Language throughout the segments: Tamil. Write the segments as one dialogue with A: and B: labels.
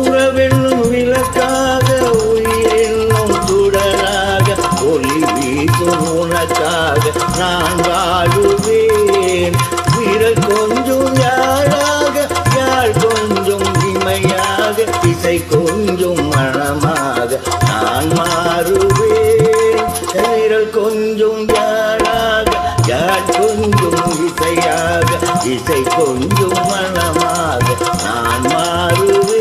A: உறவென்னும் விளக்காக உயிரென்னும் சுடராக ஒளி வீசும் உனக்காக நான் வாழுவேன். விரல் கொஞ்சம் யாழாக யாழ் கொஞ்சம் இமையாக இசை கொஞ்சம் மனமாக நான் மாறுவேன். விரல் கொஞ்சம் யாழாக யாழ் கொஞ்சம் இசையாக இசை கொஞ்சம் மனமாக நான் மாறுவேன்.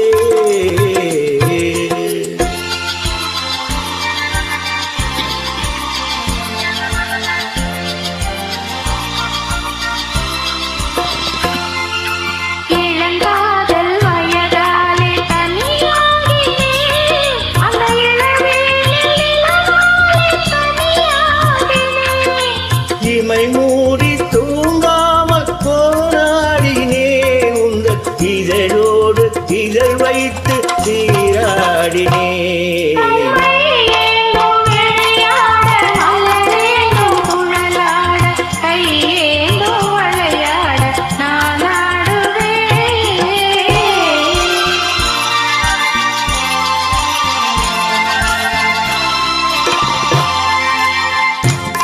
A: இமை மூடி தூங்காமல் போராடினேன். உங்கள் இதழோடு இதழ் வைத்து சீராடினேன்.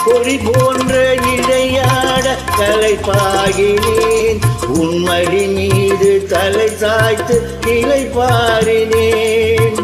A: கொடி போன்ற இடையாட கலைப்பாகினேன். உன்மடி மீது தலை சாய்த்து கிளை பாரினேன்.